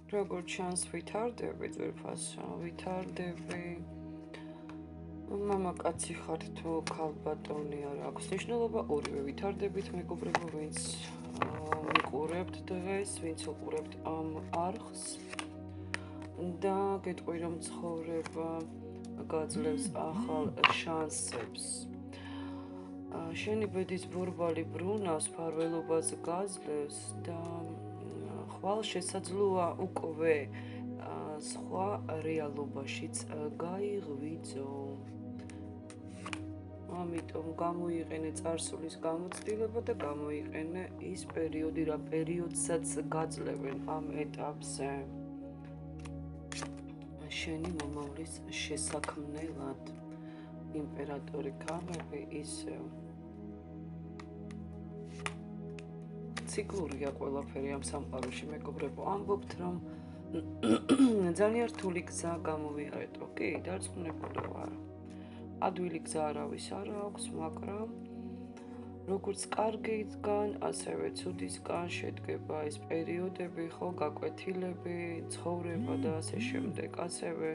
როგორც ჩანს ვითარდები ძვირფასო, ვითარდები მამაკაცი ხარ თუ ქალბატონი არ აქვს მნიშვნელობა ორივე ვითარდებით მეგობრებო ვინც მიყურებთ დღეს, ვინც უყურებთ ამ არხს და გეტყვი რომ ცხოვრება გაძლევს ახალ შანსებს. შენი ბედის ბურბალი ბრუნავს, ფარველობას გაძლევს და ხვალ შესაძლოა უკვე სხვა რეალობაშიც გაიღვიძო. ამიტომ გამოიყენე წარსულის გამოცდილება და გამოიყენე ის პერიოდი, რა პერიოდსაც გაძლევენ ამ ეტაპზე. შენი მომავლის შესაქმნელად იმპერატორი კამები ისევ ციკლურია ყველაფერი ამ სამყაროში მეგობრებო, ამბობთ რომ ძალიან რთული გზა გამოვიარეთ, ოკეი, დარწმუნებული ვარ. ადვილი გზა არავის არ აქვს, მაგრამ როგორც კარგისგან, ასევე ცუდისგან შედგება ეს პერიოდები, ხო, გაკვეთილები, ცხოვრება და ასე შემდეგ. ასევე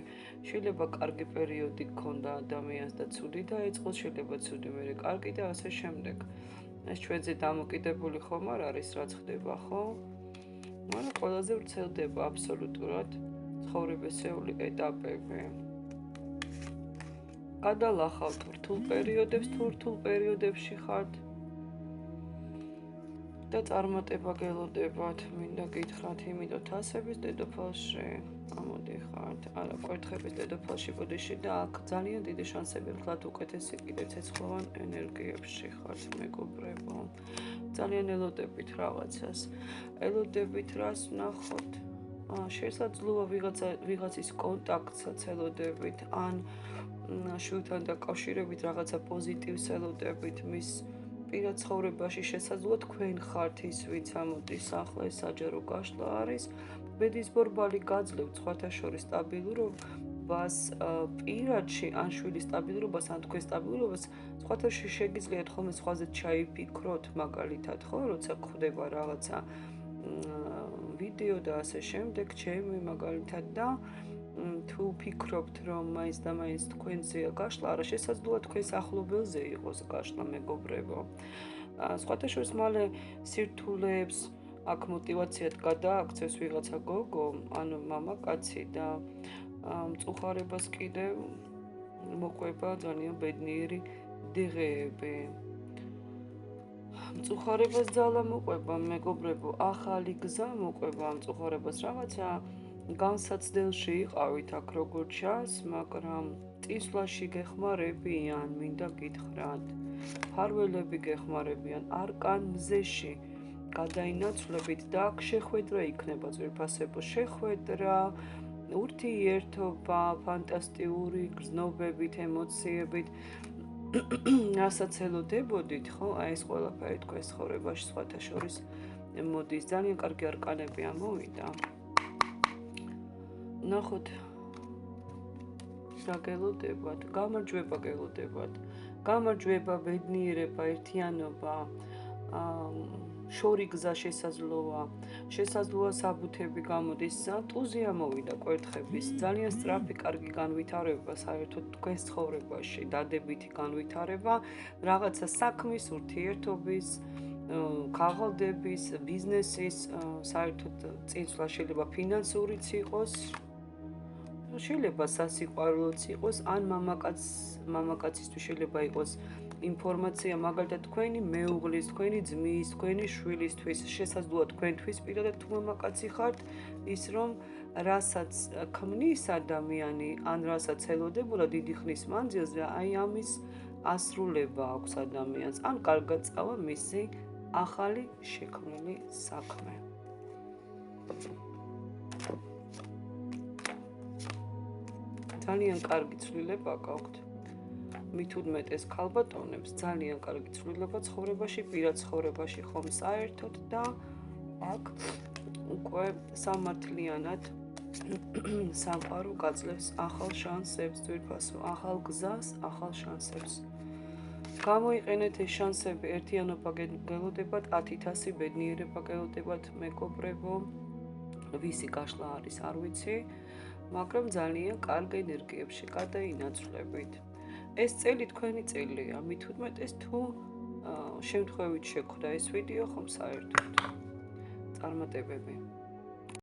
შეიძლება კარგი პერიოდი გქონდა ადამიანს და ცუდი დაეწყოს, შეიძლება ცუდი მერე კარგი და ასე შემდეგ. ეს ჩვენზე დამოკიდებული ხომ არ არის, რაც ხდება, ხო? მაგრამ ყველაზე ვრცელდება აბსოლუტურად ცხოვრებისეული ეტაპები. გადალახავთ რთულ პერიოდებს, თუ რთულ პერიოდებში ხართ და წარმატება გელოდებათ, მინდა გითხრათ იმიდოთ ასების დედოფალში ამოდიხართ, არა კვერთხების დედოფალში ბოდიში და აქ ძალიან დიდი შანსები ვთქვათ უკეთესი კიდე ცეცხლოვან ენერგიებში ხართ მეგობრებო. ძალიან ელოდებით რაღაცას, ელოდებით რას ვნახოთ. შესაძლოა ვიღაცის კონტაქტსაც ელოდებით, ან შვილთან დაკავშირებით რაღაცა პოზიტივს ელოდებით მის პირად ცხოვრებაში შესაძლოა თქვენ ხართ ის, ვინც ამოდის ახლა ეს საჯარო გაშლა არის. ბედის ბორბალი გაძლევთ სხვათა შორის სტაბილურობას პირადში, ან შვილის სტაბილურობას, ან თქვენ სტაბილურობას, სხვათა შორის შეგიძლიათ ხოლმე სხვაზე ჩაიფიქროთ, მაგალითად, ხო, როცა ხდება რაღაცა ვიდეო და ასე შემდეგ, ჩემი მაგალითად და თუ ფიქრობთ, რომ მაინც და მაინც თქვენზეა გაშლა, არა შესაძლოა თქვენს ახლობელზე იყოს გაშლა მეგობრებო. სხვათა შორის მალე სირთულეებს აქ мотивაციად გადააქცევს ვიღაცა გოგო, ანუ მამაკაცი და მწუხარებას კიდევ მოყვება ძალიან ბედნიერი დღეები. მწუხარებას ძალა მოყვება მეგობრებო, ახალი გზა მოყვება მწუხარებას რაღაცა განსაცდელში იყავით აქ როგორც ჩანს, მაგრამ წინსვლაში გეხმარებიან, მინდა გითხრათ. ფარველები გეხმარებიან არკან მზეში გადაინაცვლებით და აქ შეხვედრა იქნება ძვირფასებო, შეხვედრა, ურთიერთობა, ფანტასტიკური გრძნობებით, ემოციებით. რასაც ელოდებოდით, ხო, აი ეს ყველაფერი თქვენს ცხოვრებაში სხვათა შორის მოდის. ძალიან კარგი არკანები ამოვიდა. ნახოთ რა გელოდებათ, გამარჯვება გელოდებათ, გამარჯვება, ბედნიერება, ერთიანობა, შორი გზა შესაძლოა საბუთები გამოდის, ტუზი ამოვიდა კვერთხების, ძალიან სწრაფი კარგი განვითარება საერთოდ თქვენს ცხოვრებაში, დადებითი განვითარება, რაღაცა საქმის, ურთიერთობის, ქაღალდების, ბიზნესის, საერთოდ წინსვლა შეიძლება ფინანსურიც იყოს, შეიძლება სასიყვარულოც იყოს, ან მამაკაცისთვის შეიძლება იყოს ინფორმაცია, მაგალითად თქვენი მეუღლის, თქვენი ძმის, თქვენი შვილისთვის, შესაძლოა თქვენთვის პირადად თუ მამაკაცი ხართ, ის რომ რასაც ქმნის ადამიანი, ან რასაც ელოდებოდა დიდი ხნის მანძილზე, აი ამის ასრულება აქვს ადამიანს, ან კარგად წავა მისი ახალი შექმნილი საქმე. ძალიან კარგი ცვლილება გაქვთ. მით უმეტეს ქალბატონებს ძალიან კარგი ცვლილება ცხოვრებაში, პირად ცხოვრებაში ხომ საერთოდ და აქ უკვე სამართლიანად სამყარო გაძლევს ახალ შანსებს, ძვირფასო, ახალ გზას, ახალ შანსებს. გამოიყენეთ ეს შანსები, ერთიანობა გელოდებათ, 10,000 ბედნიერება გელოდებათ მეგობრებო. ვისი გაშლა არის არ ვიცი, მაგრამ ძალიან კარგ ენერგიებში გადაინაცვლებით. ეს წელი თქვენი წელია, მით უმეტეს თუ შემთხვევით შეხვდა ეს ვიდეო ხომ საერთოდ. წარმატებები.